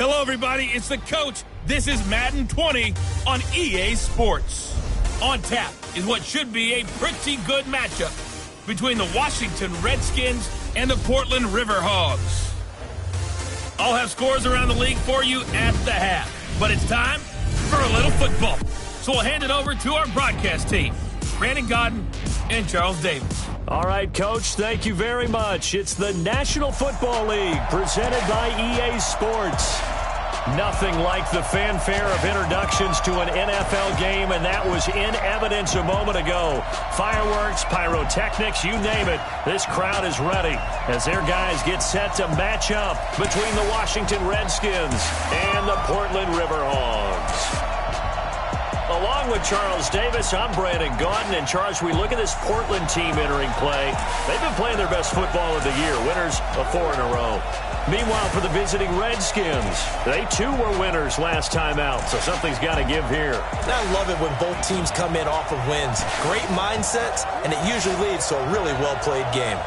Hello, everybody. It's the coach. This is Madden 20 on EA Sports. On tap is what should be a pretty good matchup between the Washington Redskins and the Portland River Hogs. I'll have scores around the league for you at the half, but it's time for a little football. So we'll hand it over to our broadcast team, Brandon Godden and Charles Davis. All right, Coach, thank you very much. It's the National Football League presented by EA Sports. Nothing like the fanfare of introductions to an NFL game, and that was in evidence a moment ago. Fireworks, pyrotechnics, you name it. This crowd is ready as their guys get set to match up between the Washington Redskins and the Portland River Hogs. Along with Charles Davis, I'm Brandon Godden. And Charles, we look at this Portland team entering play. They've been playing their best football of the year, winners of 4 in a row. Meanwhile, for the visiting Redskins, they too were winners last time out, so something's got to give here. I love it when both teams come in off of wins. Great mindsets, and it usually leads to a really well-played game.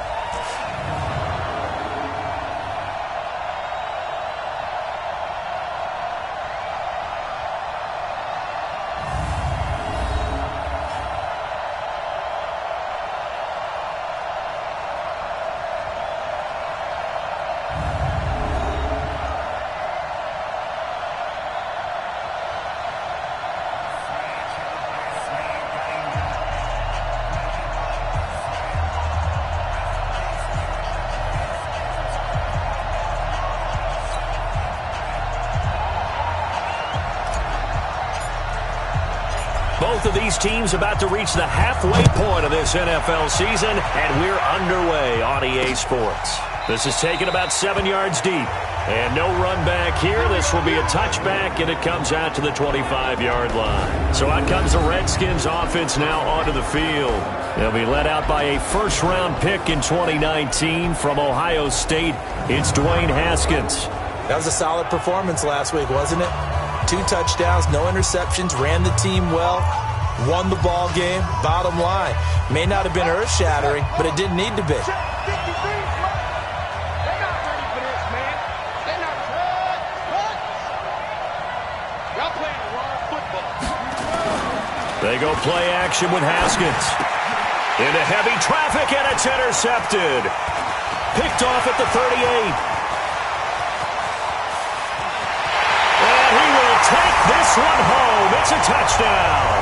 Both of these teams about to reach the halfway point of this NFL season, and we're underway on EA Sports. This is taken about 7 yards deep, and no run back here. This will be a touchback, and it comes out to the 25-yard line. So out comes the Redskins offense now onto the field. They'll be led out by a first-round pick in 2019 from Ohio State. It's Dwayne Haskins. That was a solid performance last week, wasn't it? 2 touchdowns, no interceptions, ran the team well, won the ball game. Bottom line, may not have been earth-shattering, but it didn't need to be. They go play action with Haskins. Into heavy traffic, and it's intercepted. Picked off at the 38. Take this one home. It's a touchdown.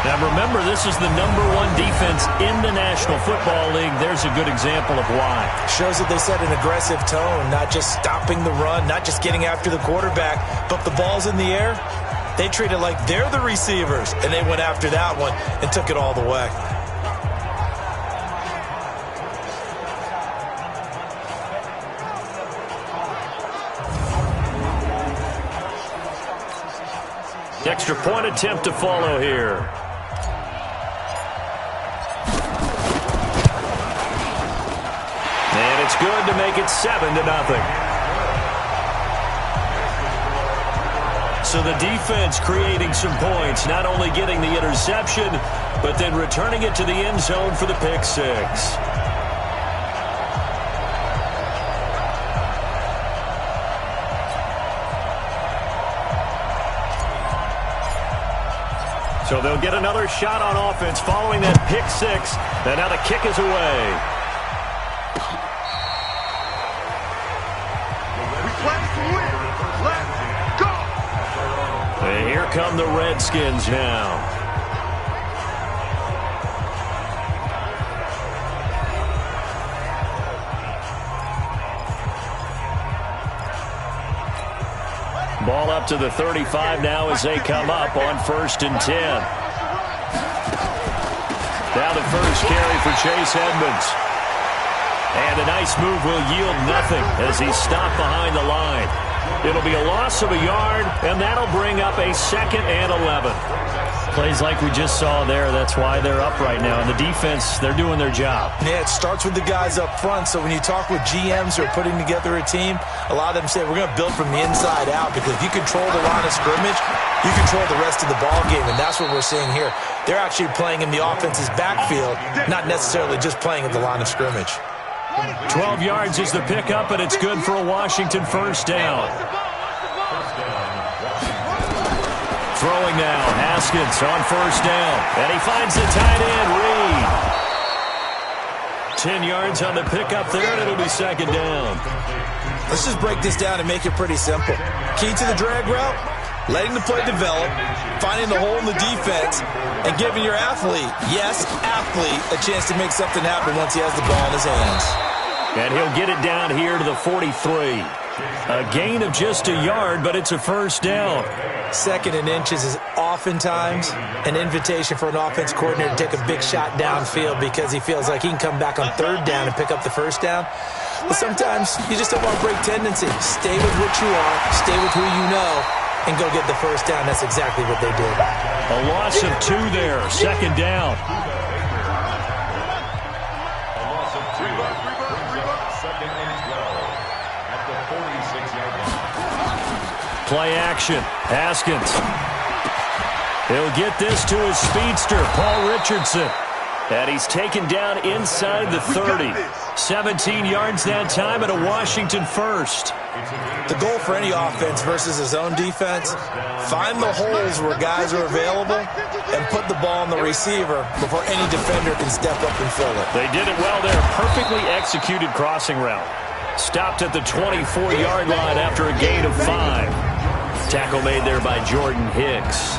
Now remember, this is the #1 defense in the National Football League. There's a good example of why. Shows that they set an aggressive tone, not just stopping the run, not just getting after the quarterback, but the ball's in the air. They treat it like they're the receivers, and they went after that one and took it all the way. Extra point attempt to follow here. And it's good to make it 7-0. So the defense creating some points, not only getting the interception, but then returning it to the end zone for the pick six. So they'll get another shot on offense following that pick six. And now the kick is away. Let's go. And here come the Redskins now. Ball up to the 35 now as they come up on 1st and 10. Now the first carry for Chase Edmonds. And a nice move will yield nothing as he's stopped behind the line. It'll be a loss of a yard, and that'll bring up a 2nd and 11. Plays like we just saw there. That's why they're up right now. And the defense, they're doing their job. Yeah, it starts with the guys up front. So when you talk with GMs who are putting together a team, a lot of them say we're going to build from the inside out, because if you control the line of scrimmage, you control the rest of the ball game, and that's what we're seeing here. They're actually playing in the offense's backfield, not necessarily just playing at the line of scrimmage. 12 yards is the pickup, and it's good for a Washington first down. Throwing now, Haskins on first down. And he finds the tight end, Reed. 10 yards on the pickup there, and it'll be second down. Let's just break this down and make it pretty simple. Key to the drag route, letting the play develop, finding the hole in the defense, and giving your athlete, yes, athlete, a chance to make something happen once he has the ball in his hands. And he'll get it down here to the 43. A gain of just a yard, but it's a first down. Second and inches is oftentimes an invitation for an offense coordinator to take a big shot downfield because he feels like he can come back on third down and pick up the first down. But sometimes you just don't want to break tendency. Stay with what you are, stay with who you know, and go get the first down. That's exactly what they did. A loss of 2 there, second down. Play action. Haskins. He'll get this to his speedster, Paul Richardson. And he's taken down inside the 30. 17 yards that time and a Washington first. The goal for any offense versus his own defense, find the holes where guys are available and put the ball on the receiver before any defender can step up and fill it. They did it well there. Perfectly executed crossing route. Stopped at the 24-yard line after a gain of 5. Tackle made there by Jordan Hicks.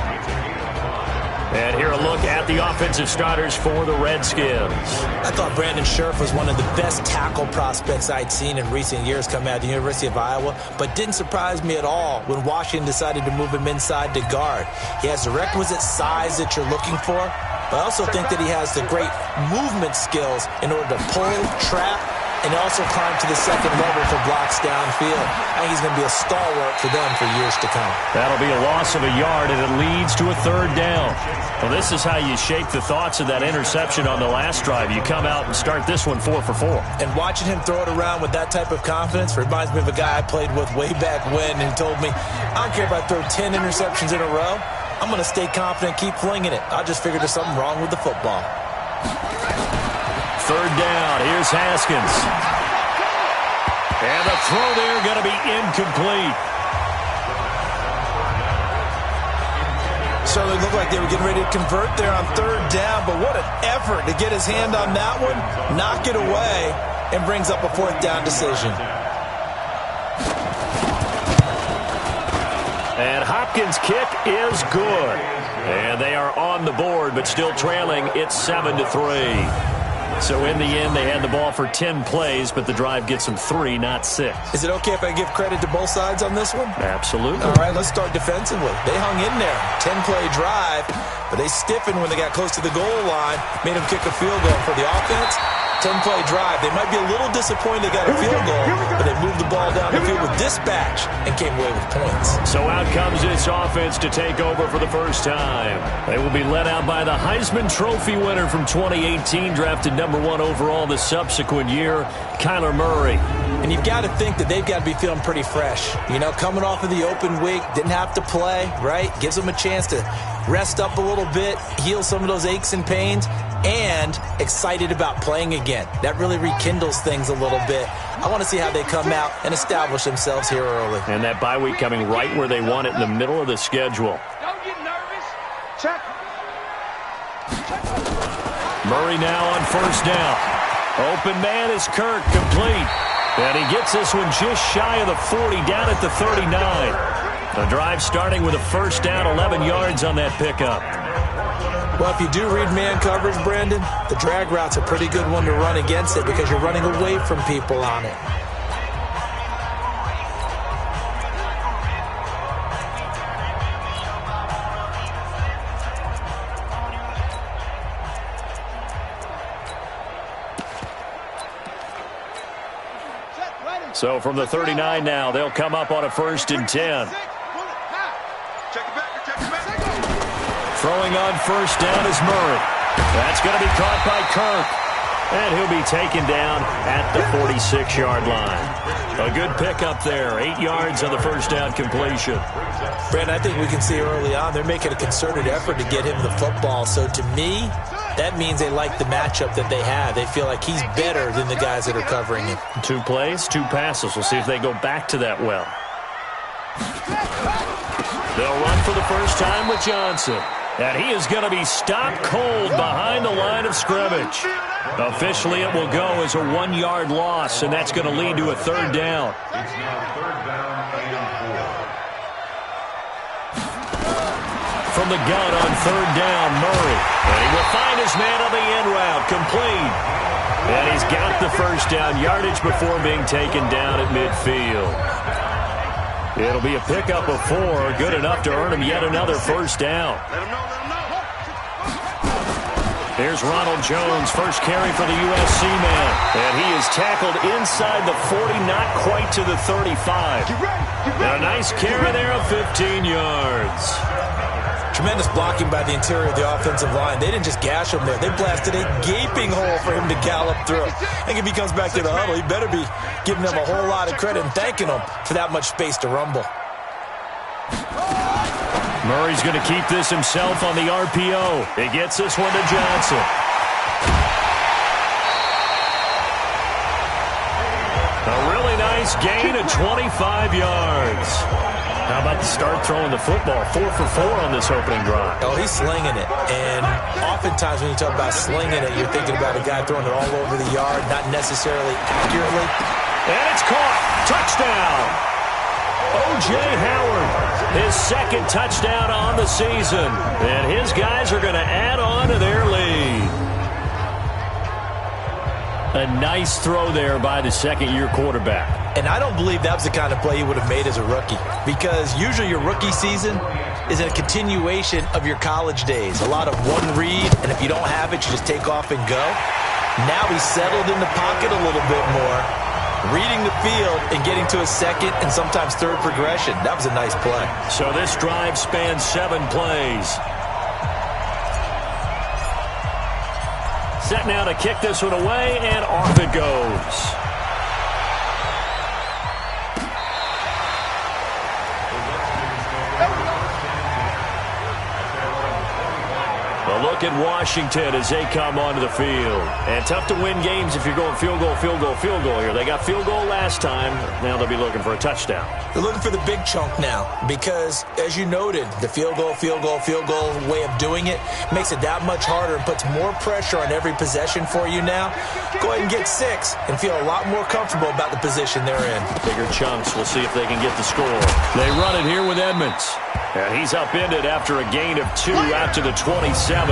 And here a look at the offensive starters for the Redskins. I thought Brandon Scherf was one of the best tackle prospects I'd seen in recent years coming out of the University of Iowa, but didn't surprise me at all when Washington decided to move him inside to guard. He has the requisite size that you're looking for, but I also think that he has the great movement skills in order to pull, trap, and also climb to the second level for blocks downfield. I think he's going to be a stalwart for them for years to come. That'll be a loss of a yard, and it leads to a third down. Well, this is how you shape the thoughts of that interception on the last drive. You come out and start this one 4 for 4. And watching him throw it around with that type of confidence reminds me of a guy I played with way back when, and he told me, I don't care if I throw 10 interceptions in a row. I'm going to stay confident, keep flinging it. I just figured there's something wrong with the football. Third down. Here's Haskins. And the throw there going to be incomplete. Certainly looked like they were getting ready to convert there on third down, but what an effort to get his hand on that one, knock it away, and brings up a fourth down decision. And Hopkins' kick is good. And they are on the board, but still trailing. It's 7-3. So in the end, they had the ball for 10 plays, but the drive gets them 3, not 6. Is it okay if I give credit to both sides on this one? Absolutely. All right, let's start defensively. They hung in there. 10-play drive, but they stiffened when they got close to the goal line, made them kick a field goal for the offense. 10-play drive. They might be a little disappointed they got a field goal, but they moved the ball down the field with dispatch and came away with points. So out comes this offense to take over for the first time. They will be led out by the Heisman Trophy winner from 2018, drafted number 1 overall the subsequent year, Kyler Murray. And you've got to think that they've got to be feeling pretty fresh. You know, coming off of the open week, didn't have to play, right? Gives them a chance to rest up a little bit, heal some of those aches and pains, and excited about playing again. That really rekindles things a little bit. I want to see how they come out and establish themselves here early. And that bye week coming right where they want it in the middle of the schedule. Don't get nervous. Check. Murray now on first down. Open man is Kirk, complete. And he gets this one just shy of the 40, down at the 39. The drive starting with a first down, 11 yards on that pickup. Well, if you do read man coverage, Brandon, the drag route's a pretty good one to run against it because you're running away from people on it. So from the 39 now, they'll come up on a 1st and 10. Throwing on first down is Murray. That's going to be caught by Kirk. And he'll be taken down at the 46-yard line. A good pickup there. 8 yards on the first down completion. Brandon, I think we can see early on they're making a concerted effort to get him the football. So to me, that means they like the matchup that they have. They feel like he's better than the guys that are covering him. 2 plays, 2 passes. We'll see if they go back to that well. They'll run for the first time with Johnson. And he is going to be stopped cold behind the line of scrimmage. Officially, it will go as a 1-yard loss, and that's going to lead to a 3rd down. It's now 3rd down and 4. From the gun on 3rd down, Murray. And he will find his man on the end route, complete. And he's got the first down yardage before being taken down at midfield. It'll be a pickup of 4, good enough to earn him yet another first down. Here's Ronald Jones, first carry for the USC man. And he is tackled inside the 40, not quite to the 35. And a nice carry there of 15 yards. Tremendous blocking by the interior of the offensive line. They didn't just gash him there. They blasted a gaping hole for him to gallop through. I think if he comes back to the huddle, he better be giving them a whole lot of credit and thanking them for that much space to rumble. Murray's going to keep this himself on the RPO. He gets this one to Johnson. A really nice gain of 25 yards. How about the start throwing the football? 4 for 4 on this opening drive. Oh, he's slinging it. And oftentimes when you talk about slinging it, you're thinking about a guy throwing it all over the yard, not necessarily accurately. And it's caught. Touchdown. O.J. Howard, his 2nd touchdown on the season. And his guys are going to add on to their lead. A nice throw there by the 2nd-year quarterback. And I don't believe that was the kind of play he would have made as a rookie, because usually your rookie season is a continuation of your college days. A lot of one read, and if you don't have it, you just take off and go. Now he's settled in the pocket a little bit more, reading the field and getting to a 2nd and sometimes 3rd progression. That was a nice play. So this drive spans 7 plays. Set now to kick this one away, and off it goes. A look at Washington as they come onto the field. And tough to win games if you're going field goal, field goal, field goal here. They got field goal last time. Now they'll be looking for a touchdown. They're looking for the big chunk now because, as you noted, the field goal way of doing it makes it that much harder and puts more pressure on every possession for you now. Go ahead and get 6 and feel a lot more comfortable about the position they're in. Bigger chunks. We'll see if they can get the score. They run it here with Edmonds. And he's upended after a gain of 2 out to the 27.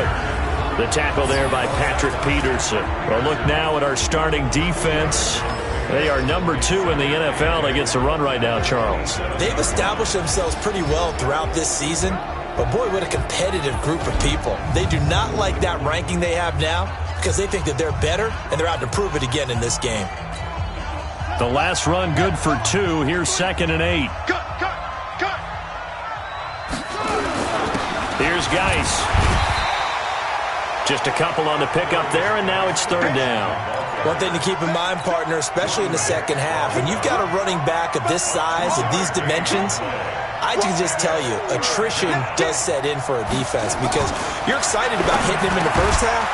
The tackle there by Patrick Peterson. Well, look now at our starting defense. They are number 2 in the NFL against the run right now, Charles. They've established themselves pretty well throughout this season. But, boy, what a competitive group of people. They do not like that ranking they have now because they think that they're better, and they're out to prove it again in this game. The last run good for 2. Here's 2nd and 8. Here's Geis. Just a couple on the pickup there, and now it's 3rd down. One thing to keep in mind, partner, especially in the second half, when you've got a running back of this size, of these dimensions, I can just tell you, attrition does set in for a defense because you're excited about hitting him in the first half,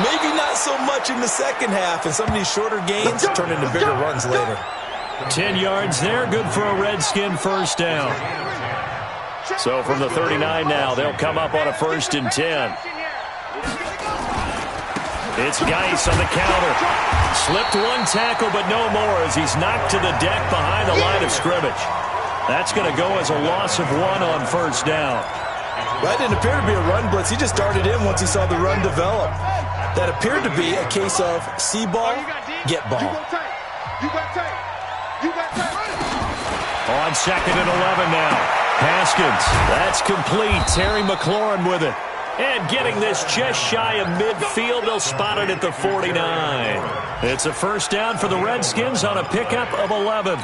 maybe not so much in the second half, and some of these shorter gains turn into bigger runs later. 10 yards there, good for a Redskin first down. So from the 39 now, they'll come up on a 1st and 10. It's Geis on the counter. Slipped 1 tackle, but no more as he's knocked to the deck behind the line of scrimmage. That's going to go as a loss of 1 on 1st down. That didn't appear to be a run blitz. He just started in once he saw the run develop. That appeared to be a case of see ball, get ball. On 2nd and 11 now. Haskins, that's complete. Terry McLaurin with it. And getting this just shy of midfield, they'll spot it at the 49. It's a first down for the Redskins on a pickup of 11.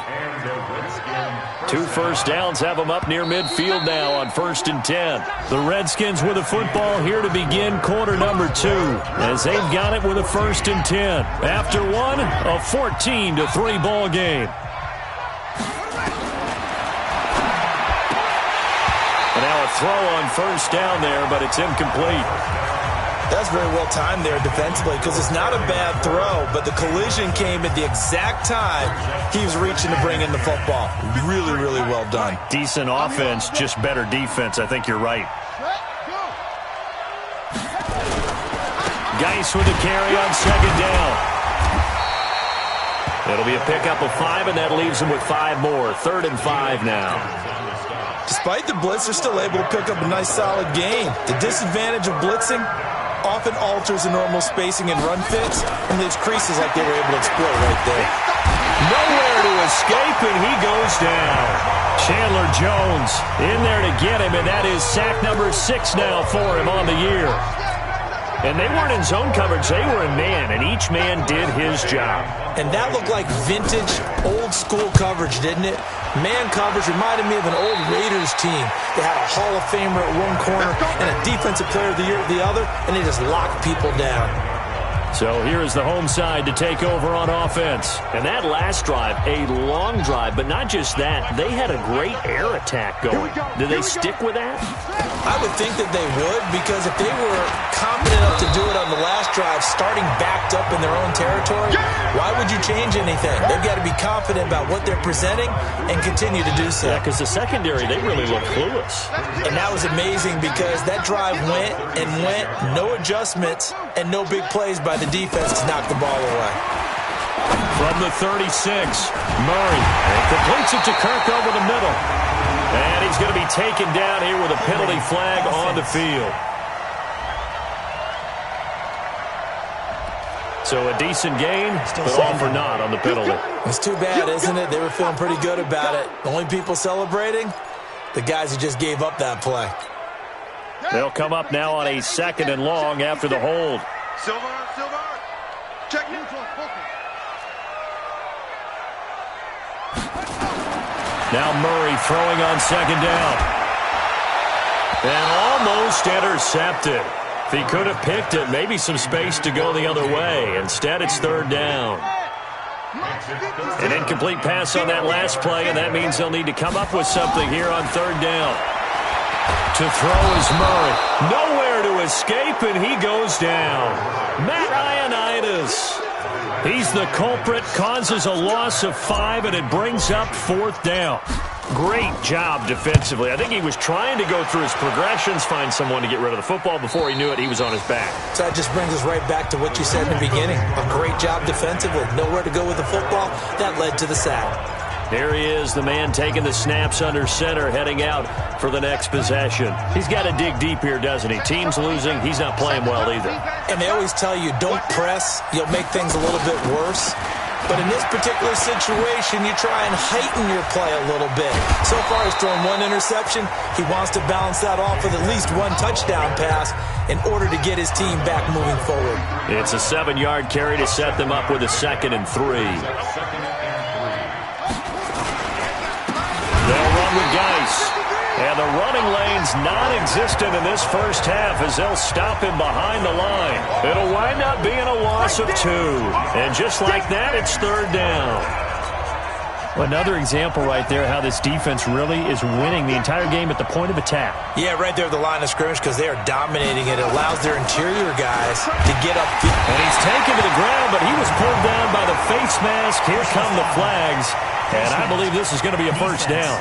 2 first downs have them up near midfield now on 1st and 10. The Redskins with a football here to begin quarter number 2 as they've got it with a 1st and 10. After 1, a 14-3 ball game. Now a throw on 1st down there, but it's incomplete. That's very well timed there defensively because it's not a bad throw, but the collision came at the exact time he was reaching to bring in the football. Really, really well done. Decent offense, just better defense. I think you're right. Geis with the carry on second down. It'll be a pickup of 5, and that leaves them with 5 more. 3rd and 5 now. Despite the blitz, they're still able to pick up a nice, solid gain. The disadvantage of blitzing often alters the normal spacing and run fits and leaves creases like they were able to exploit right there. Nowhere to escape, and he goes down. Chandler Jones in there to get him, and that is sack number 6 now for him on the year. And they weren't in zone coverage. They were in man, and each man did his job. And that looked like vintage, old-school coverage, didn't it? Man coverage reminded me of an old Raiders team. They had a Hall of Famer at one corner and a Defensive Player of the Year at the other, and they just locked people down. So here is the home side to take over on offense. And that last drive, a long drive, but not just that. They had a great air attack going. Did they stick with that? I would think that they would, because if they were confident enough to do it on the last drive, starting backed up in their own territory, why would you change anything? They've got to be confident about what they're presenting and continue to do so. Yeah, because the secondary, they really looked clueless. And that was amazing because that drive went and went, no adjustments and no big plays by the defense to knock the ball away. From the 36, Murray completes it to Kirk over the middle. And he's going to be taken down here with a penalty flag on the field. So a decent gain, but all for naught on the penalty. It's too bad, isn't it? They were feeling pretty good about it. The only people celebrating, the guys who just gave up that play. They'll come up now on a 2nd and long after the hold. Silver. Check neutral. Now Murray throwing on 2nd down. And almost intercepted. If he could have picked it, maybe some space to go the other way. Instead, it's 3rd down. An incomplete pass on that last play, and that means they'll need to come up with something here on 3rd down. To throw is Murray. Nowhere to escape, and he goes down. Matt Ioannidis. He's the culprit, causes a loss of 5, and it brings up 4th down. Great job defensively. I think he was trying to go through his progressions, find someone to get rid of the football. Before he knew it, he was on his back. So that just brings us right back to what you said in the beginning. A great job defensively. Nowhere to go with the football. That led to the sack. There he is, the man taking the snaps under center, heading out for the next possession. He's got to dig deep here, doesn't he? Team's losing. He's not playing well either. And they always tell you, don't press. You'll make things a little bit worse. But in this particular situation, you try and heighten your play a little bit. So far, he's thrown 1 interception. He wants to balance that off with at least 1 touchdown pass in order to get his team back moving forward. It's a 7-yard carry to set them up with a 2nd and 3. They'll run with Geis. And the running lane's non-existent in this first half as they'll stop him behind the line. It'll wind up being a loss of 2. And just like that, it's 3rd down. Another example right there how this defense really is winning the entire game at the point of attack. Yeah, right there at the line of scrimmage because they are dominating it. It allows their interior guys to get up. And he's taken to the ground, but he was pulled down by the face mask. Here come the flags. And I believe this is going to be a first down.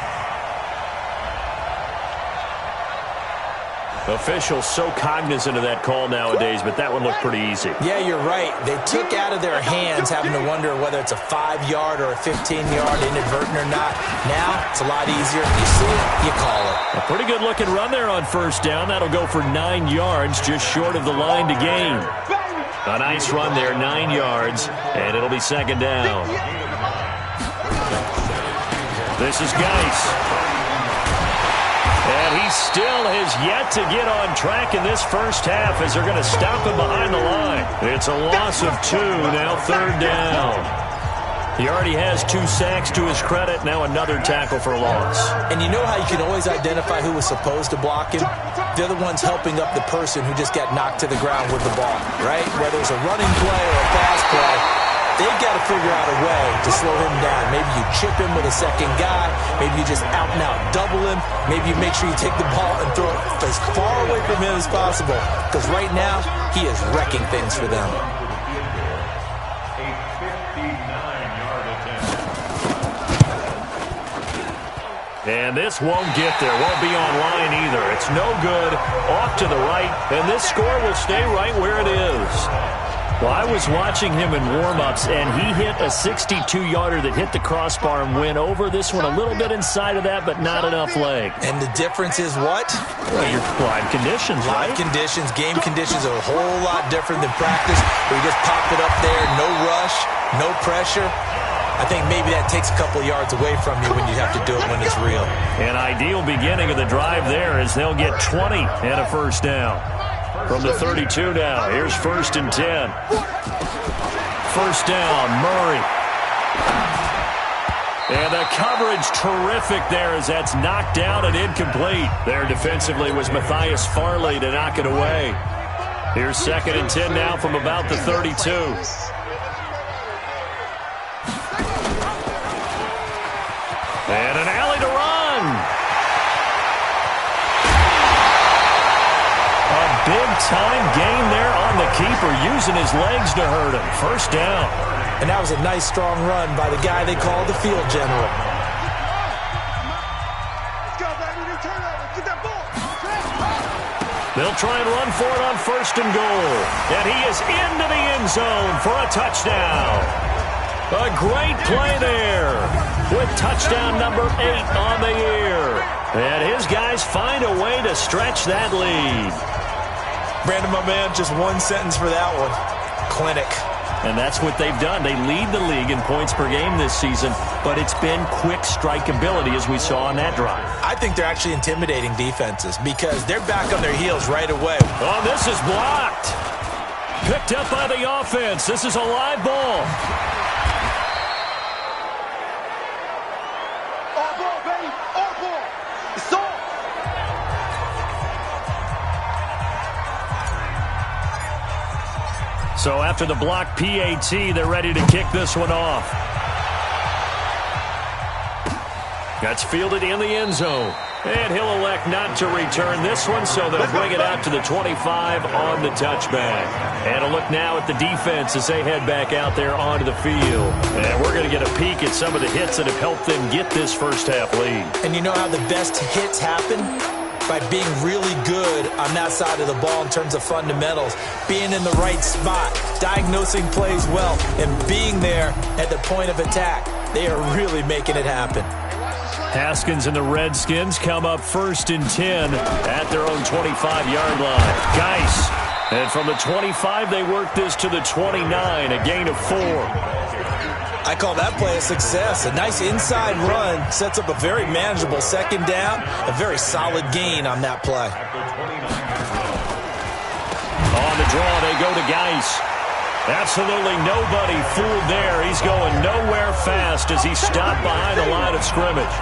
Officials so cognizant of that call nowadays, but that one looked pretty easy. Yeah, you're right. They took out of their hands having to wonder whether it's a 5-yard or a 15-yard, inadvertent or not. Now, it's a lot easier. You see it, you call it. A pretty good-looking run there on first down. That'll go for 9 yards, just short of the line to gain. A nice run there, 9 yards, and it'll be 2nd down. This is Geis. And he still has yet to get on track in this first half as they're going to stop him behind the line. It's a loss of 2, now 3rd down. He already has 2 sacks to his credit, now another tackle for a loss. And you know how you can always identify who was supposed to block him? They're the ones helping up the person who just got knocked to the ground with the ball, right? Whether it's a running play or a pass play, They've got to figure out a way to slow him down. Maybe you chip him with a second guy. Maybe you just out-and-out double him. Maybe you make sure you take the ball and throw it as far away from him as possible. Because right now, he is wrecking things for them. A 59-yard attempt. And this won't get there. Won't be online either. It's no good. Off to the right. And this score will stay right where it is. Well, I was watching him in warm-ups, and he hit a 62-yarder that hit the crossbar and went over. This one a little bit inside of that, but not enough leg. And the difference is what? Well, your live conditions, right? Live conditions, game conditions are a whole lot different than practice, where you just pop it up there, no rush, no pressure. I think maybe that takes a couple of yards away from you when you have to do it when it's real. An ideal beginning of the drive there as they'll get 20 and a first down. From the 32 now, here's 1st and 10. First down, Murray. And the coverage terrific there as that's knocked down and incomplete. There defensively was Matthias Farley to knock it away. Here's 2nd and 10 now from about the 32. And an alley to run. Big-time gain there on the keeper, using his legs to hurt him. First down. And that was a nice, strong run by the guy they call the field general. Let's go, baby. New turnover. Get that ball. They'll try and run for it on 1st and goal. And he is into the end zone for a touchdown. A great play there with touchdown number 8 on the year. And his guys find a way to stretch that lead. Brandon, my man, just one sentence for that one. Clinic. And that's what they've done. They lead the league in points per game this season, but it's been quick strike ability as we saw on that drive. I think they're actually intimidating defenses because they're back on their heels right away. Oh, this is blocked. Picked up by the offense. This is a live ball. All ball, baby. All ball. It's all. So after the block PAT, they're ready to kick this one off. That's fielded in the end zone. And he'll elect not to return this one, so they'll bring it out to the 25 on the touchback. And a look now at the defense as they head back out there onto the field. And we're going to get a peek at some of the hits that have helped them get this first half lead. And you know how the best hits happen? By being really good on that side of the ball in terms of fundamentals, being in the right spot, diagnosing plays well, and being there at the point of attack. They are really making it happen. Haskins and the Redskins come up 1st and 10 at their own 25-yard line. Geis. And from the 25, they work this to the 29, a gain of 4. I call that play a success. A nice inside run sets up a very manageable 2nd down, a very solid gain on that play. On the draw, they go to Geis. Absolutely nobody fooled there. He's going nowhere fast as he stopped behind the line of scrimmage.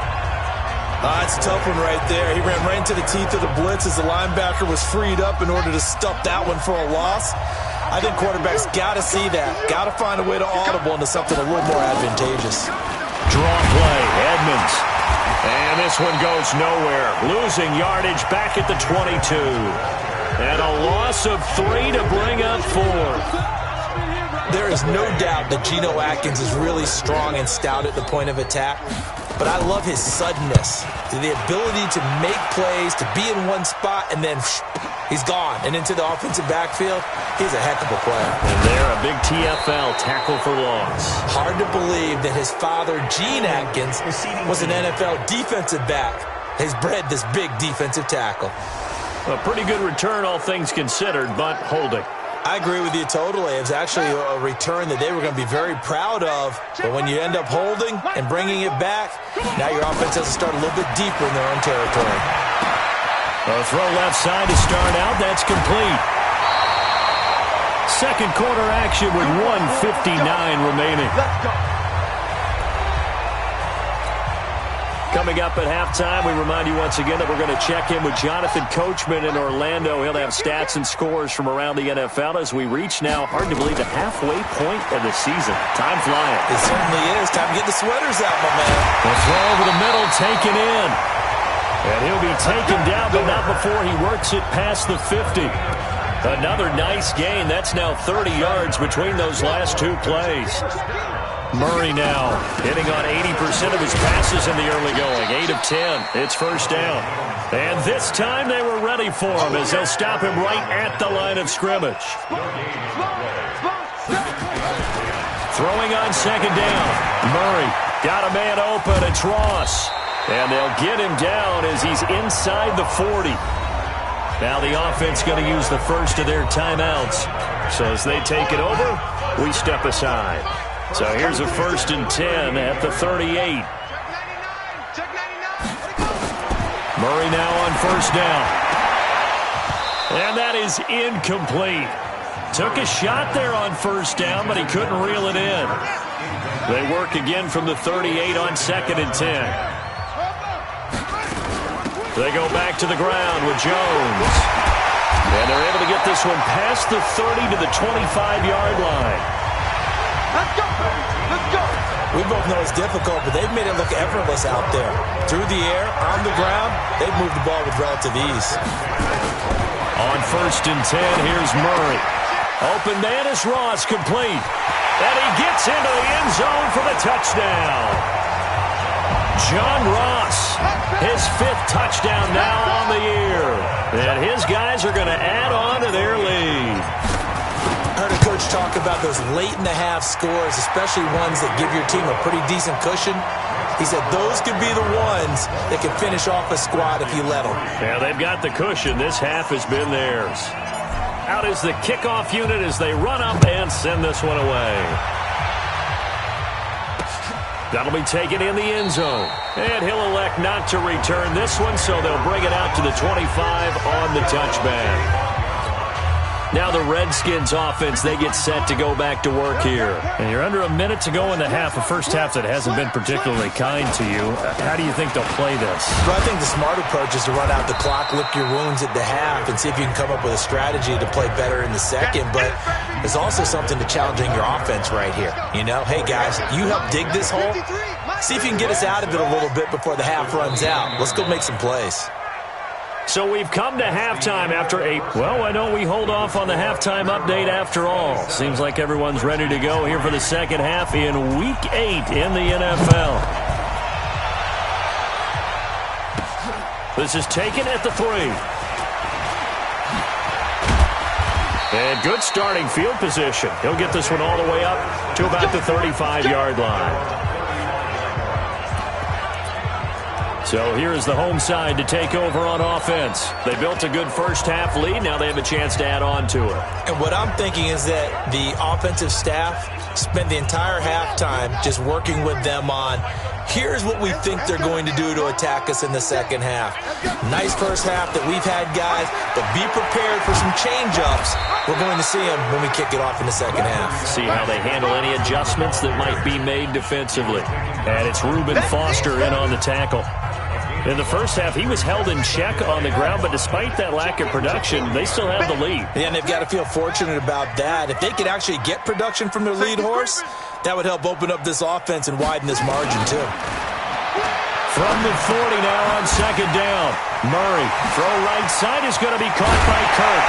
That's a tough one right there. He ran right into the teeth of the blitz as the linebacker was freed up in order to stuff that one for a loss. I think quarterbacks got to see that. Got to find a way to audible into something a little more advantageous. Draw play, Edmonds. And this one goes nowhere. Losing yardage back at the 22. And a loss of 3 to bring up 4. There is no doubt that Geno Atkins is really strong and stout at the point of attack. But I love his suddenness, the ability to make plays, to be in one spot, and then he's gone and into the offensive backfield. He's a heck of a player. And there, a big TFL, tackle for loss. Hard to believe that his father, Gene Atkins, was an NFL defensive back. Has bred this big defensive tackle. A pretty good return, all things considered, but holding. I agree with you totally. It was actually a return that they were going to be very proud of. But when you end up holding and bringing it back, now your offense has to start a little bit deeper in their own territory. A throw left side to start out. That's complete. Second quarter action with 1:59 remaining. Let's go. Coming up at halftime, we remind you once again that we're going to check in with Jonathan Coachman in Orlando. He'll have stats and scores from around the NFL as we reach now, hard to believe, the halfway point of the season. Time flying. It certainly is. Time to get the sweaters out, my man. The throw over the middle, taken in. And he'll be taken down, but not before he works it past the 50. Another nice gain. That's now 30 yards between those last two plays. Murray now hitting on 80% of his passes in the early going. 8 of 10. It's first down. And this time they were ready for him as they'll stop him right at the line of scrimmage. Throwing on second down. Murray got a man open. It's Ross. And they'll get him down as he's inside the 40. Now the offense going to use the first of their timeouts. So as they take it over, we step aside. So here's a 1st and 10 at the 38. Murray now on first down. And that is incomplete. Took a shot there on first down, but he couldn't reel it in. They work again from the 38 on 2nd and 10. They go back to the ground with Jones. And they're able to get this one past the 30 to the 25-yard line. Let's go! Let's go! We both know it's difficult, but they've made it look effortless out there. Through the air, on the ground, they've moved the ball with relative ease. On 1st and 10, here's Murray. Open man is Ross, complete. And he gets into the end zone for the touchdown. John Ross, his 5th touchdown now on the year. And his guys are going to add on to their lead. I heard a coach talk about those late-in-the-half scores, especially ones that give your team a pretty decent cushion. He said those could be the ones that can finish off a squad if you let them. Yeah, they've got the cushion. This half has been theirs. Out is the kickoff unit as they run up and send this one away. That'll be taken in the end zone. And he'll elect not to return this one, so they'll bring it out to the 25 on the touchback. Now the Redskins offense, they get set to go back to work here. And you're under a minute to go in the half, a first half that hasn't been particularly kind to you. How do you think they'll play this? Well, I think the smart approach is to run out the clock, lick your wounds at the half, and see if you can come up with a strategy to play better in the second. But there's also something to challenging your offense right here. You know, hey, guys, you help dig this hole. See if you can get us out of it a little bit before the half runs out. Let's go make some plays. So we've come to halftime after well, why don't we hold off on the halftime update after all? Seems like everyone's ready to go here for the second half in Week 8 in the NFL. This is taken at the 3. And good starting field position. He'll get this one all the way up to about the 35-yard line. So here is the home side to take over on offense. They built a good first half lead. Now they have a chance to add on to it. And what I'm thinking is that the offensive staff spent the entire halftime just working with them on, here's what we think they're going to do to attack us in the second half. Nice first half that we've had, guys, but be prepared for some change-ups. We're going to see them when we kick it off in the second half. See how they handle any adjustments that might be made defensively. And it's Reuben Foster in on the tackle. In the first half, he was held in check on the ground, but despite that lack of production, they still have the lead. Yeah, and they've got to feel fortunate about that. If they could actually get production from their lead horse, that would help open up this offense and widen this margin, too. From the 40 now on second down. Murray, throw right side is going to be caught by Kirk.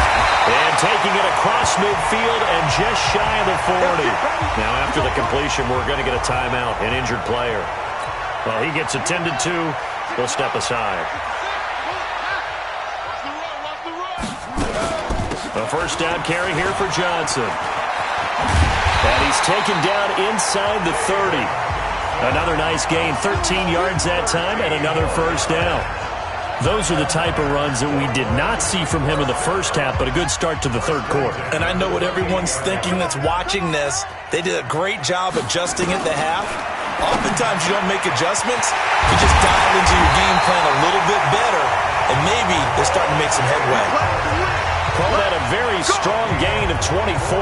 And taking it across midfield and just shy of the 40. Now after the completion, we're going to get a timeout, an injured player. Well, he gets attended to. We'll step aside. A first down carry here for Johnson. And he's taken down inside the 30. Another nice gain, 13 yards that time, and another first down. Those are the type of runs that we did not see from him in the first half, but a good start to the third quarter. And I know what everyone's thinking that's watching this. They did a great job adjusting at the half. Oftentimes you don't make adjustments. You just dial into your game plan a little bit better, and maybe they're starting to make some headway. Call that a very strong gain of 24.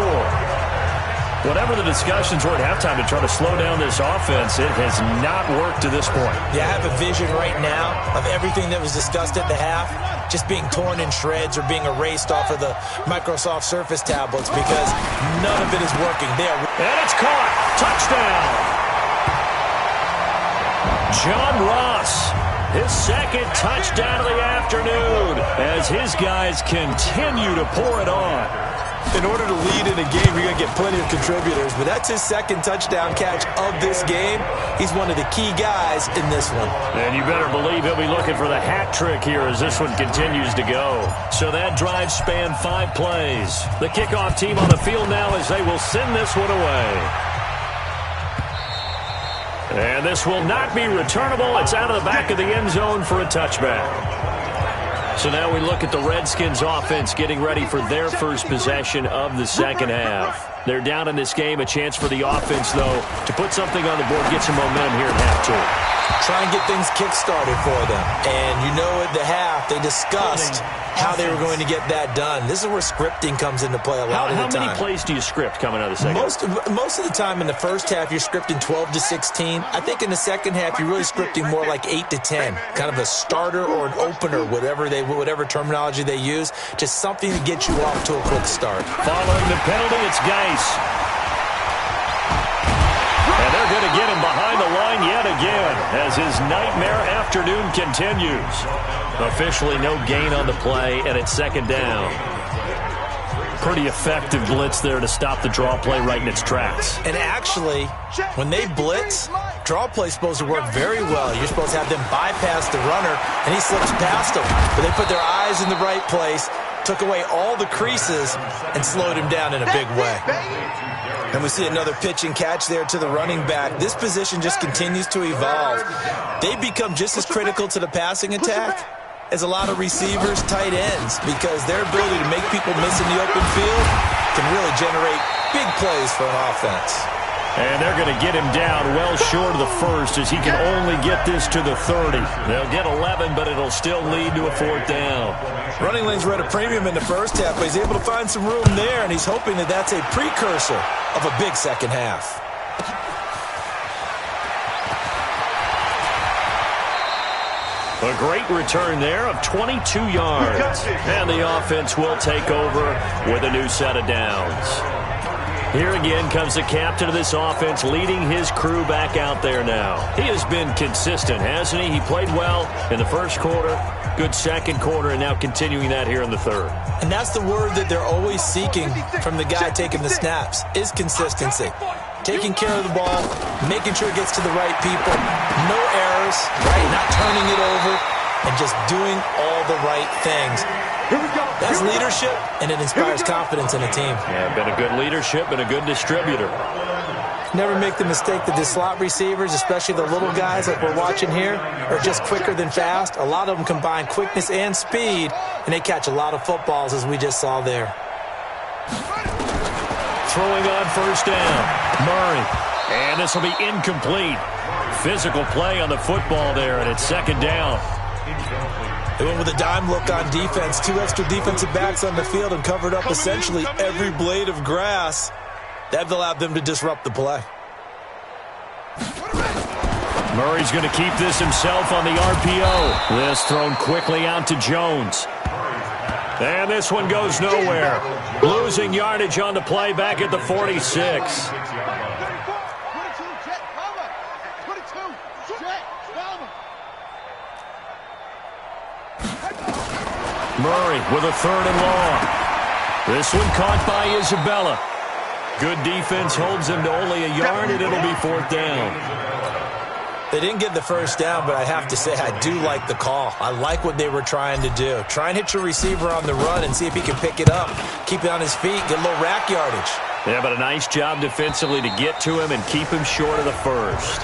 Whatever the discussions were at halftime to try to slow down this offense, it has not worked to this point. Yeah, I have a vision right now of everything that was discussed at the half just being torn in shreds or being erased off of the Microsoft Surface tablets because none of it is working. And it's caught. Touchdown. John Ross, his second touchdown of the afternoon as his guys continue to pour it on. In order to lead in a game, you're going to get plenty of contributors, but that's his second touchdown catch of this game. He's one of the key guys in this one. And you better believe he'll be looking for the hat trick here as this one continues to go. So that drive spanned 5 plays. The kickoff team on the field now as they will send this one away. And this will not be returnable. It's out of the back of the end zone for a touchback. So now we look at the Redskins offense getting ready for their first possession of the second half. They're down in this game. A chance for the offense, though, to put something on the board, get some momentum here at half 2. Try and get things kick-started for them. And you know at the half, they discussed how they were going to get that done. This is where scripting comes into play a lot of the time. How many plays do you script coming out of the second half? Most of the time in the first half, you're scripting 12 to 16. I think in the second half, you're really scripting more like 8 to 10. Kind of a starter or an opener, whatever terminology they use. Just something to get you off to a quick start. Following the penalty, it's Geis. And they're going to get him behind the line yet again as his nightmare afternoon continues. Officially no gain on the play, and it's second down. Pretty effective blitz there to stop the draw play right in its tracks. And actually, when they blitz, draw play is supposed to work very well. You're supposed to have them bypass the runner, and he slips past them. But they put their eyes in the right place, took away all the creases, and slowed him down in a big way. And we see another pitch and catch there to the running back. This position just continues to evolve. They become just as critical to the passing attack as a lot of receivers, tight ends, because their ability to make people miss in the open field can really generate big plays for an offense. And they're going to get him down well short of the first as he can only get this to the 30. They'll get 11, but it'll still lead to a fourth down. Running lanes were at a premium in the first half, but he's able to find some room there, and he's hoping that that's a precursor of a big second half. A great return there of 22 yards. And the offense will take over with a new set of downs. Here again comes the captain of this offense leading his crew back out there now. He has been consistent, hasn't he? He played well in the first quarter, good second quarter, and now continuing that here in the third. And that's the word that they're always seeking from the guy taking the snaps, is consistency. Taking care of the ball, making sure it gets to the right people, no errors, right? Not turning it over, and just doing all the right things. That's leadership, and it inspires confidence in a team. Yeah, been a good leadership and a good distributor. Never make the mistake that the slot receivers, especially the little guys like we're watching here, are just quicker than fast. A lot of them combine quickness and speed, and they catch a lot of footballs, as we just saw there. Throwing on first down, Murray. And this will be incomplete. Physical play on the football there, and it's second down. They went with a dime look on defense. 2 extra defensive backs on the field and covered up essentially every blade of grass. That allowed them to disrupt the play. Murray's going to keep this himself on the RPO. This thrown quickly out to Jones. And this one goes nowhere. Losing yardage on the play back at the 46. Murray with a third and long. This one caught by Isabella. Good defense holds him to only a yard, and it'll be fourth down. They didn't get the first down, but I have to say I do like the call. I like what they were trying to do. Try and hit your receiver on the run and see if he can pick it up. Keep it on his feet, get a little rack yardage. Yeah, but a nice job defensively to get to him and keep him short of the first.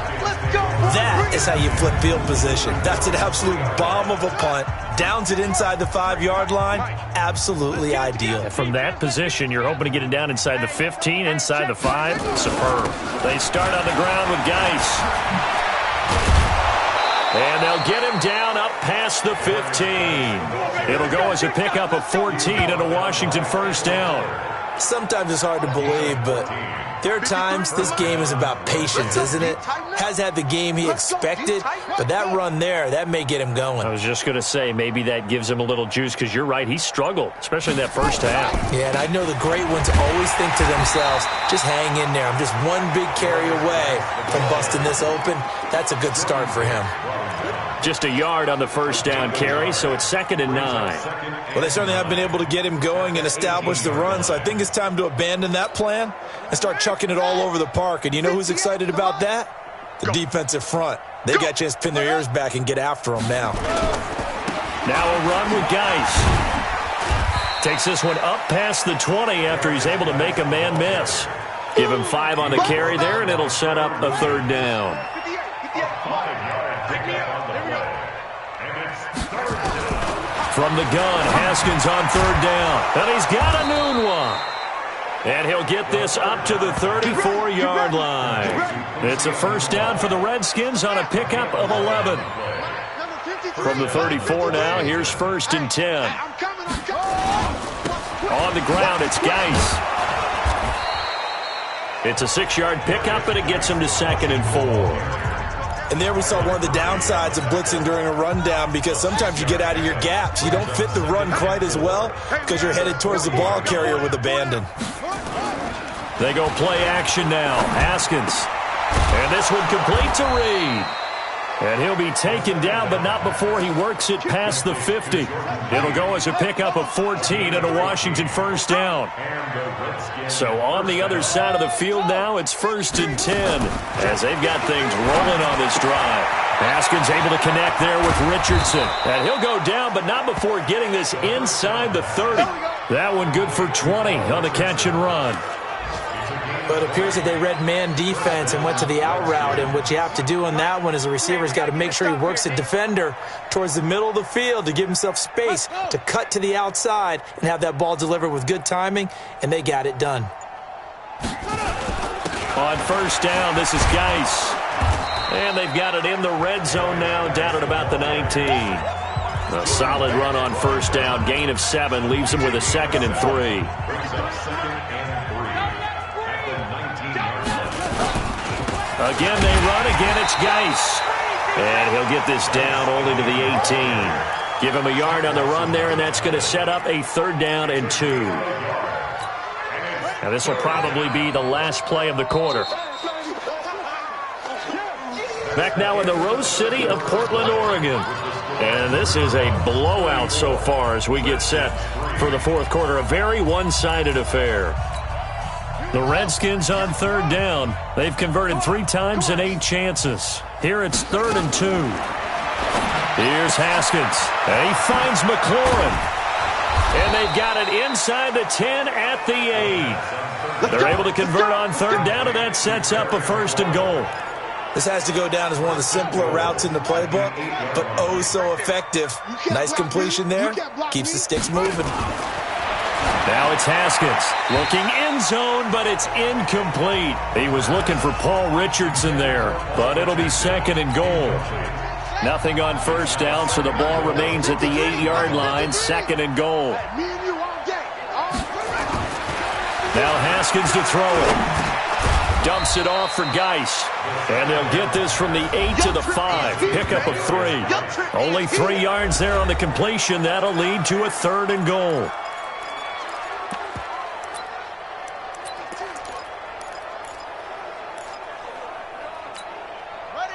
That is how you flip field position. That's an absolute bomb of a punt. Downs it inside the 5-yard line. Absolutely ideal. From that position, you're hoping to get it down inside the 15, inside the 5. Superb. They start on the ground with Geis. And they'll get him down up past the 15. It'll go as a pickup of 14 and a Washington first down. Sometimes it's hard to believe, but there are times this game is about patience, isn't it? Has had the game he expected, but that run there, that may get him going. I was just going to say, maybe that gives him a little juice, because you're right, he struggled, especially in that first half. Yeah, and I know the great ones always think to themselves, just hang in there. I'm just one big carry away from busting this open. That's a good start for him. Just a yard on the first down carry, so it's 2nd and 9. Well, they certainly have been able to get him going and establish the run, so I think it's time to abandon that plan and start chucking it all over the park. And you know who's excited about that? The defensive front. They got a chance to pin their ears back and get after him now. Now a run with Geis. Takes this one up past the 20 after he's able to make a man miss. Give him 5 on the carry there, and it'll set up a 3rd down. From the gun, Haskins on 3rd down. And he's got a noon one. And he'll get this up to the 34-yard line. It's a first down for the Redskins on a pickup of 11. From the 34 now, here's 1st and 10. On the ground, it's Geis. It's a 6-yard pickup, and it gets him to 2nd and 4. And there we saw one of the downsides of blitzing during a rundown, because sometimes you get out of your gaps. You don't fit the run quite as well because you're headed towards the ball carrier with abandon. They go play action now. Haskins. And this one complete to Reed. And he'll be taken down, but not before he works it past the 50. It'll go as a pickup of 14 and a Washington first down. So on the other side of the field now, it's 1st and 10 as they've got things rolling on this drive. Haskins able to connect there with Richardson. And he'll go down, but not before getting this inside the 30. That one good for 20 on the catch and run. But it appears that they read man defense and went to the out route, and what you have to do on that one is the receiver's got to make sure he works the defender towards the middle of the field to give himself space to cut to the outside and have that ball delivered with good timing, and they got it done. On first down, this is Geis. And they've got it in the red zone now, down at about the 19. A solid run on first down, gain of 7, leaves them with a 2nd and 3. Again, they run. Again, it's Geis. And he'll get this down only to the 18. Give him a yard on the run there, and that's going to set up a 3rd down and 2. Now, this will probably be the last play of the quarter. Back now in the Rose City of Portland, Oregon. And this is a blowout so far as we get set for the 4th quarter. A very one-sided affair. The Redskins on 3rd down. They've converted 3 times in 8 chances. Here it's 3rd and 2. Here's Haskins. And he finds McLaurin. And they've got it inside the 10 at the 8. They're able to convert on 3rd down, and that sets up a 1st and goal. This has to go down as one of the simpler routes in the playbook, but oh so effective. Nice completion there. Keeps the sticks moving. Now it's Haskins looking end zone, but it's incomplete. He was looking for Paul Richardson there, but it'll be 2nd and goal. Nothing on first down, so the ball remains at the 8-yard line, 2nd and goal. Now Haskins to throw it. Dumps it off for Geis. And they'll get this from the 8 to the 5. Pickup of 3. Only 3 yards there on the completion. That'll lead to a 3rd and goal.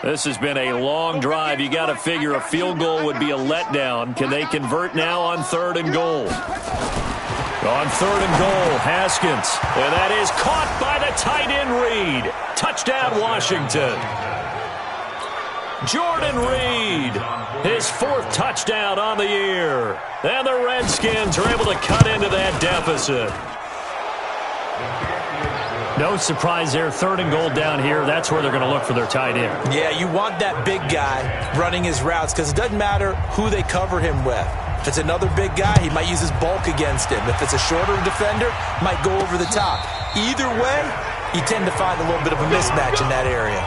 This has been a long drive. You got to figure a field goal would be a letdown. Can they convert now on 3rd and goal? On 3rd and goal, Haskins. And that is caught by the tight end Reed. Touchdown, Washington. Jordan Reed, his 4th touchdown on the year. And the Redskins are able to cut into that deficit. No surprise there, 3rd and goal down here. That's where they're going to look for their tight end. Yeah, you want that big guy running his routes because it doesn't matter who they cover him with. If it's another big guy, he might use his bulk against him. If it's a shorter defender, might go over the top. Either way, you tend to find a little bit of a mismatch in that area.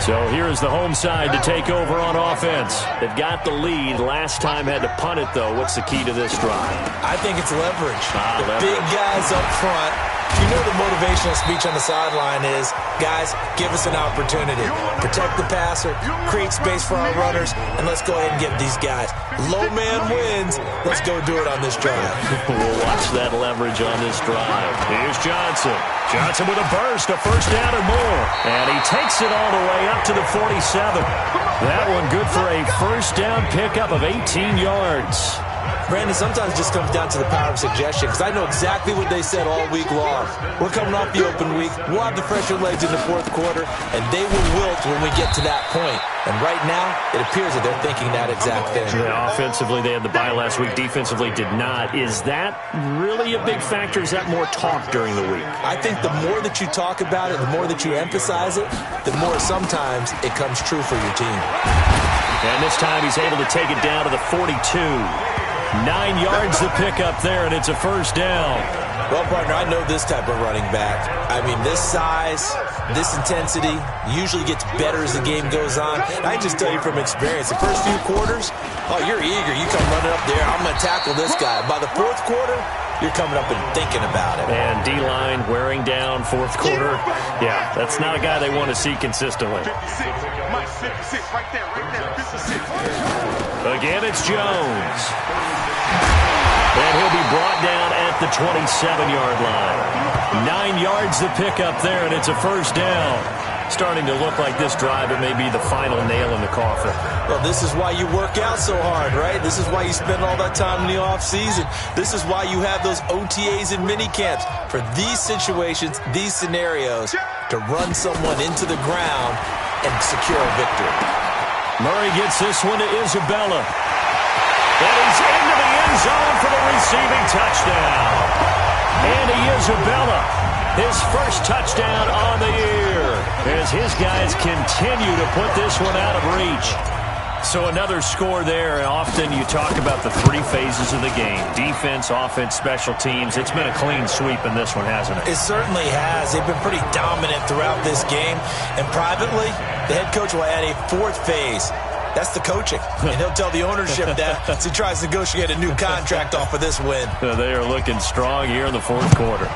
So here's the home side to take over on offense. They've got the lead. Last time had to punt it, though. What's the key to this drive? I think it's leverage. The leverage. big guys up front. You know the motivational speech on the sideline is, guys, give us an opportunity. Protect the passer, create space for our runners, and let's go ahead and get these guys. Low man wins. Let's go do it on this drive. We'll watch that leverage on this drive. Here's Johnson. Johnson with a burst, a first down or more. And he takes it all the way up to the 47. That one good for a first down pickup of 18 yards. Brandon, sometimes it just comes down to the power of suggestion, because I know exactly what they said all week long. We're coming off the open week. We'll have the fresher legs in the fourth quarter, and they will wilt when we get to that point. And right now, it appears that they're thinking that exact thing. Yeah, offensively, they had the bye last week. Defensively, did not. Is that really a big factor? Is that more talk during the week? I think the more that you talk about it, the more that you emphasize it, the more sometimes it comes true for your team. And this time, he's able to take it down to the 42. 9 yards to pick up there, and it's a first down. Well, partner, I know this type of running back. I mean, this size, this intensity usually gets better as the game goes on. And I can just tell you from experience, the first few quarters, oh, you're eager. You come running up there, I'm going to tackle this guy. By the fourth quarter, you're coming up and thinking about it. And D-line wearing down fourth quarter. Yeah, that's not a guy they want to see consistently. 56. Mike, 56, right there, 56. Again, it's Jones. And he'll be brought down at the 27-yard line. 9 yards to pick up there, and it's a first down. Starting to look like this drive, it may be the final nail in the coffin. Well, this is why you work out so hard, right? This is why you spend all that time in the offseason. This is why you have those OTAs and mini camps. For these situations, these scenarios, to run someone into the ground and secure a victory. Murray gets this one to Isabella. And he's into the end zone for the receiving touchdown. Andy Isabella, his first touchdown on the year, as his guys continue to put this one out of reach. So another score there, and often you talk about the three phases of the game. Defense, offense, special teams. It's been a clean sweep in this one, hasn't it? It certainly has. They've been pretty dominant throughout this game. And privately, the head coach will add a fourth phase. That's the coaching. And he'll tell the ownership that as he tries to negotiate a new contract off of this win. They are looking strong here in the fourth quarter.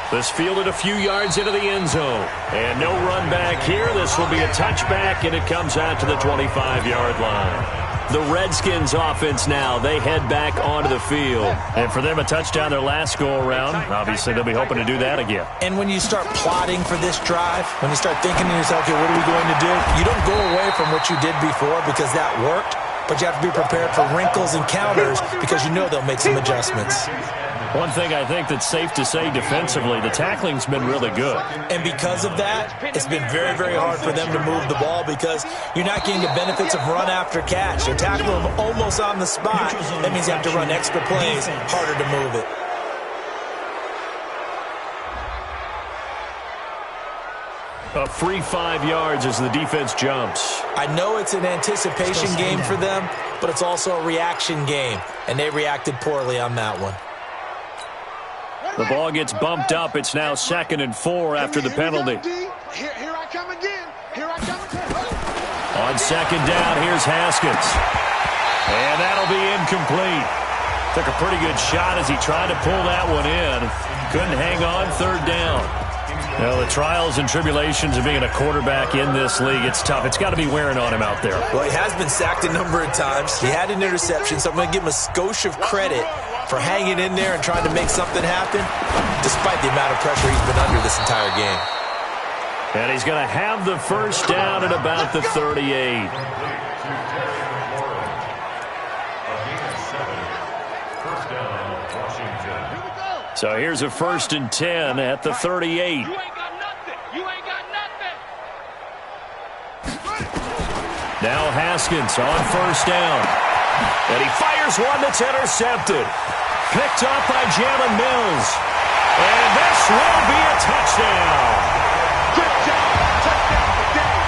This fielded a few yards into the end zone. And no run back here. This will be a touchback, and it comes out to the 25-yard line. The Redskins offense now, they head back onto the field. And for them, a touchdown their last go-around. Obviously, they'll be hoping to do that again. And when you start plotting for this drive, when you start thinking to yourself, okay, what are we going to do? You don't go away from what you did before because that worked, but you have to be prepared for wrinkles and counters because you know they'll make some adjustments. One thing I think that's safe to say defensively, the tackling's been really good. And because of that, it's been very, very hard for them to move the ball because you're not getting the benefits of run after catch. They're tackling them almost on the spot. That means you have to run extra plays, harder to move it. A free 5 yards as the defense jumps. I know it's an anticipation game for them, but it's also a reaction game, and they reacted poorly on that one. The ball gets bumped up. It's now 2nd and 4 after the penalty. Here I come again. Here I come again. On 2nd down, here's Haskins. And that'll be incomplete. Took a pretty good shot as he tried to pull that one in. Couldn't hang on, 3rd down. Well, the trials and tribulations of being a quarterback in this league, it's tough. It's got to be wearing on him out there. Well, he has been sacked a number of times. He had an interception, so I'm going to give him a skosh of credit for hanging in there and trying to make something happen, despite the amount of pressure he's been under this entire game. And he's going to have the first down at about the 38. So here's a 1st and 10 at the 38. You ain't got nothing. You ain't got nothing. Now Haskins on 1st down. And he fires one that's intercepted. Picked up by Jalen Mills. And this will be a touchdown. Good job. Touchdown today.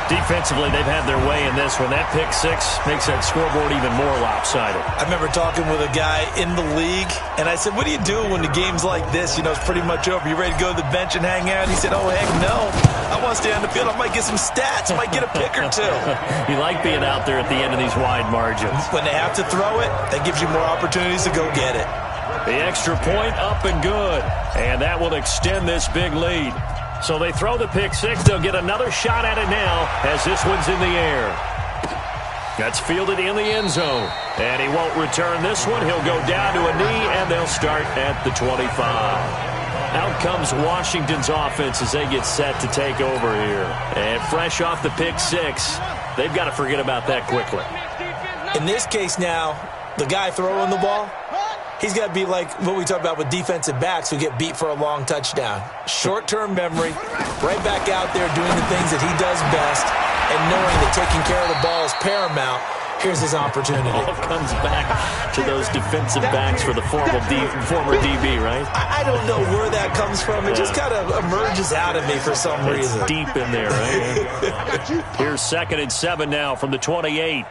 Defensively, they've had their way in this one. That pick six makes that scoreboard even more lopsided. I remember talking with a guy in the league, and I said, what do you do when the game's like this? You know, it's pretty much over. You ready to go to the bench and hang out? He said, oh, heck no. I want to stay on the field. I might get some stats. I might get a pick or two. You like being out there at the end of these wide margins. When they have to throw it, that gives you more opportunities to go get it. The extra point up and good. And that will extend this big lead. So they throw the pick six. They'll get another shot at it now as this one's in the air. That's fielded in the end zone. And he won't return this one. He'll go down to a knee, and they'll start at the 25. Out comes Washington's offense as they get set to take over here. And fresh off the pick six, they've got to forget about that quickly. In this case now, the guy throwing the ball, he's got to be like what we talk about with defensive backs who get beat for a long touchdown. Short-term memory, right back out there doing the things that he does best, and knowing that taking care of the ball is paramount. Here's his opportunity. All comes back to those defensive backs for the former DB, right? I don't know where that comes from. It just kind of emerges out of me for some reason. It's deep in there, right? Here's 2nd and 7 now from the 28.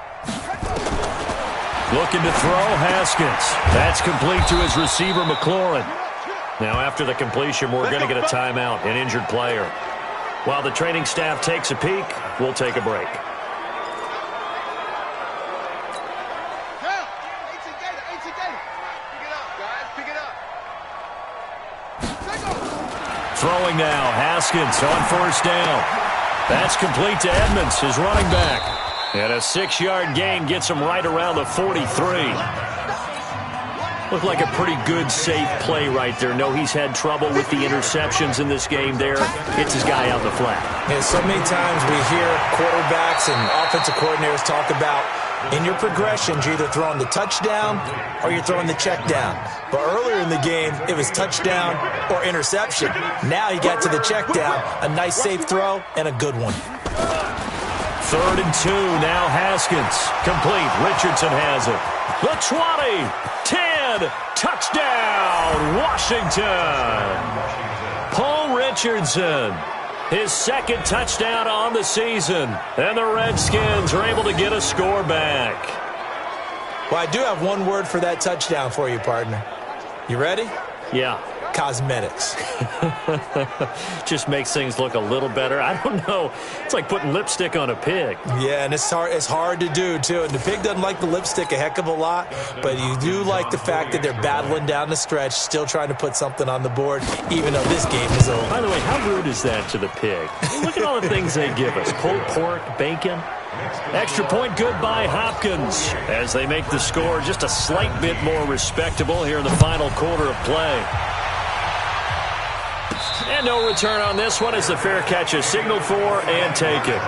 Looking to throw, Haskins. That's complete to his receiver, McLaurin. Now, after the completion, we're going to get a timeout, an injured player. While the training staff takes a peek, we'll take a break. Throwing now, Haskins on 1st down. That's complete to Edmonds, his running back. And a 6-yard gain gets him right around the 43. Looked like a pretty good, safe play right there. No, he's had trouble with the interceptions in this game there. Hits his guy out the flat. Yeah, so many times we hear quarterbacks and offensive coordinators talk about in your progressions, you're either throwing the touchdown or you're throwing the check down. But earlier in the game, it was touchdown or interception. Now he got to the check down, a nice safe throw, and a good one. 3rd and 2, now Haskins. Complete, Richardson has it. The 20, 10, touchdown, Washington. Paul Richardson, his 2nd touchdown on the season. And the Redskins are able to get a score back. Well, I do have one word for that touchdown for you, partner. You ready? Yeah. Cosmetics. Just makes things look a little better. I don't know. It's like putting lipstick on a pig. Yeah, and it's hard to do, too. And the pig doesn't like the lipstick a heck of a lot, but you do like the fact that they're battling down the stretch, still trying to put something on the board, even though this game is over. By the way, how rude is that to the pig? Look at all the things they give us. Pulled pork, bacon. Extra point good by Hopkins as they make the score just a slight bit more respectable here in the final quarter of play. And no return on this one as the fair catch is signaled for and taken.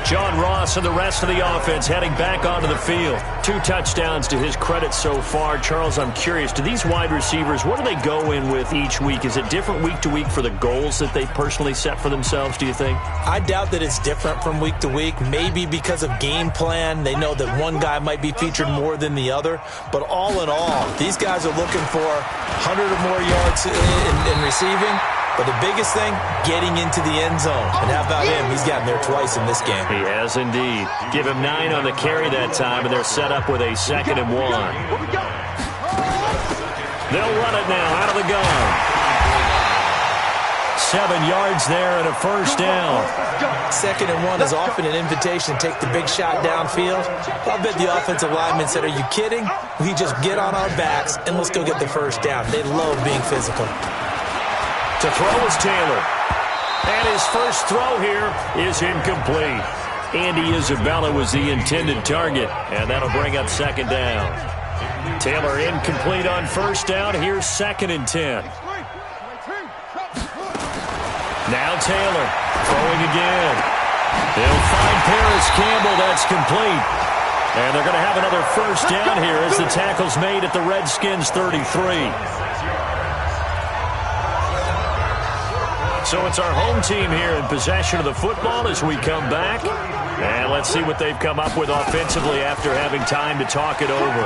John Ross and the rest of the offense heading back onto the field. 2 touchdowns to his credit so far. Charles, I'm curious, do these wide receivers, what do they go in with each week? Is it different week to week for the goals that they personally set for themselves, do you think? I doubt that it's different from week to week. Maybe because of game plan, they know that one guy might be featured more than the other. But all in all, these guys are looking for 100 or more yards in receiving. But the biggest thing, getting into the end zone. And how about him? He's gotten there twice in this game. He has indeed. Give him 9 on the carry that time, and they're set up with a 2nd and 1. They'll run it now out of the gun. 7 yards there and a 1st down. 2nd and 1 is often an invitation to take the big shot downfield. I'll bet the offensive lineman said, are you kidding? We just get on our backs and let's go get the 1st down. They love being physical. To throw is Taylor. And his first throw here is incomplete. Andy Isabella was the intended target, and that'll bring up 2nd down. Taylor incomplete on 1st down. Here's 2nd and 10. Now Taylor throwing again. They'll find Paris Campbell. That's complete. And they're going to have another 1st down here as the tackle's made at the Redskins' 33. So it's our home team here in possession of the football as we come back. And let's see what they've come up with offensively after having time to talk it over.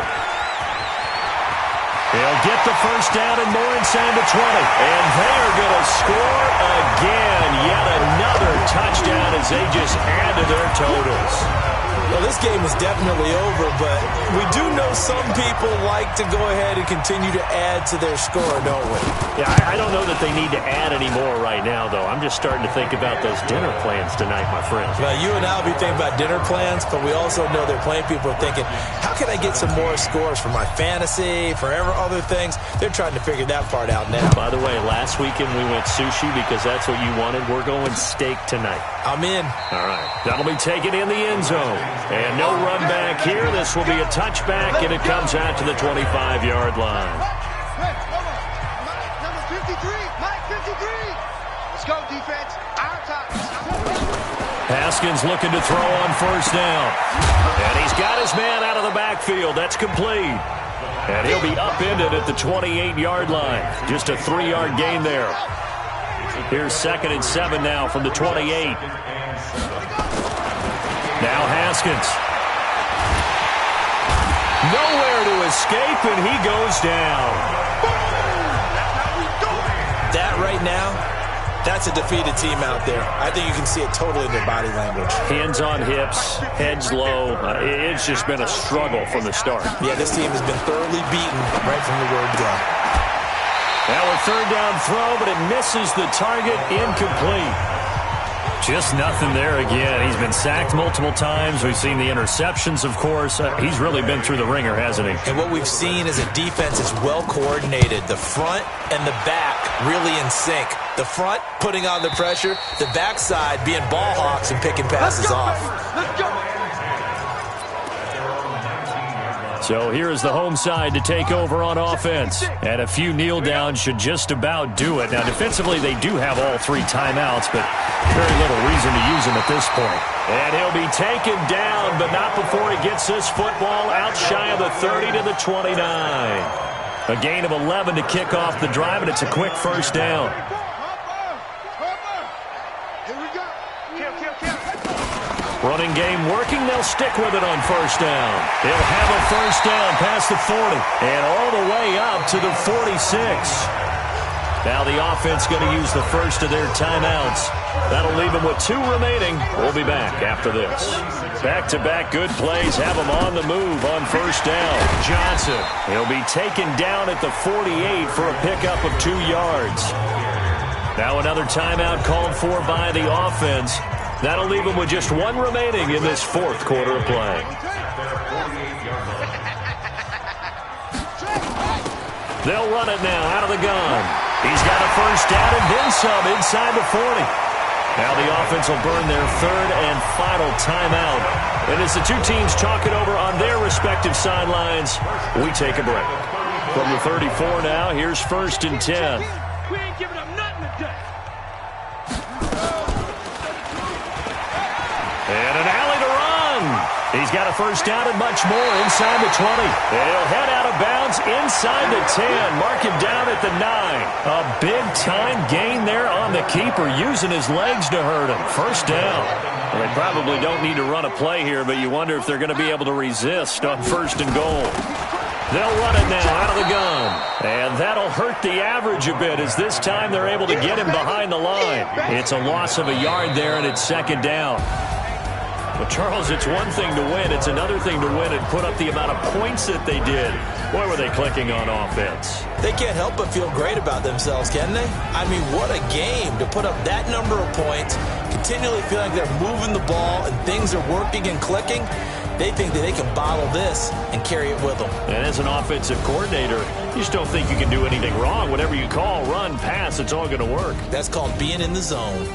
They'll get the 1st down and more inside the 20. And they are going to score again. Yet another touchdown as they just add to their totals. Well, this game is definitely over, but we do know some people like to go ahead and continue to add to their score, don't we? Yeah, I don't know that they need to add any more right now, though. I'm just starting to think about those dinner plans tonight, my friends. Well, you and I will be thinking about dinner plans, but we also know there are plenty of people thinking, how can I get some more scores for my fantasy, for other things? They're trying to figure that part out now. By the way, last weekend we went sushi because that's what you wanted. We're going steak tonight. I'm in. All right. That'll be taken in the end zone. And no run back here. This will be a touchback, and it comes out to the 25-yard line. Number 53, Mike 53. Let's go, defense. Our time. Haskins looking to throw on first down. And he's got his man out of the backfield. That's complete. And he'll be upended at the 28-yard line. Just a 3-yard gain there. Here's 2nd and 7 now from the 28. Now Haskins. Nowhere to escape, and he goes down. That right now, that's a defeated team out there. I think you can see it totally in their body language. Hands on hips, heads low. It's just been a struggle from the start. Yeah, this team has been thoroughly beaten right from the word go. Now a 3rd down throw, but it misses the target, incomplete. Just nothing there again. He's been sacked multiple times. We've seen the interceptions, of course. He's really been through the ringer, hasn't he? And what we've seen is a defense that's well coordinated. The front and the back really in sync. The front putting on the pressure. The backside being ball hawks and picking passes off. Let's go. So here is the home side to take over on offense. And a few kneel downs should just about do it. Now, defensively, they do have all 3 timeouts, but very little reason to use them at this point. And he'll be taken down, but not before he gets this football out shy of the 30 to the 29. A gain of 11 to kick off the drive, and it's a quick first down. Running game working. They'll stick with it on first down. They'll have a first down past the 40 and all the way up to the 46. Now the offense going to use the first of their timeouts. That'll leave them with 2 remaining. We'll be back after this. Back-to-back good plays have them on the move on first down. Johnson, he'll be taken down at the 48 for a pickup of 2 yards. Now another timeout called for by the offense. That'll leave them with just 1 remaining in this 4th quarter of play. They'll run it now out of the gun. He's got a first down and then some inside the 40. Now the offense will burn their 3rd and final timeout. And as the 2 teams talk it over on their respective sidelines, we take a break. From the 34 now, here's 1st and 10. We ain't giving up nothing today. And an alley to run. He's got a first down and much more inside the 20. And he'll head out of bounds inside the 10. Mark him down at the 9. A big-time gain there on the keeper, using his legs to hurt him. First down. Well, they probably don't need to run a play here, but you wonder if they're going to be able to resist on 1st and goal. They'll run it now out of the gun. And that'll hurt the average a bit, as this time they're able to get him behind the line. It's a loss of a yard there, and it's 2nd down. Well, Charles, it's one thing to win. It's another thing to win and put up the amount of points that they did. Boy, were they clicking on offense. They can't help but feel great about themselves, can they? I mean, what a game to put up that number of points, continually feeling like they're moving the ball and things are working and clicking. They think that they can bottle this and carry it with them. And as an offensive coordinator, you just don't think you can do anything wrong. Whatever you call, run, pass, it's all going to work. That's called being in the zone.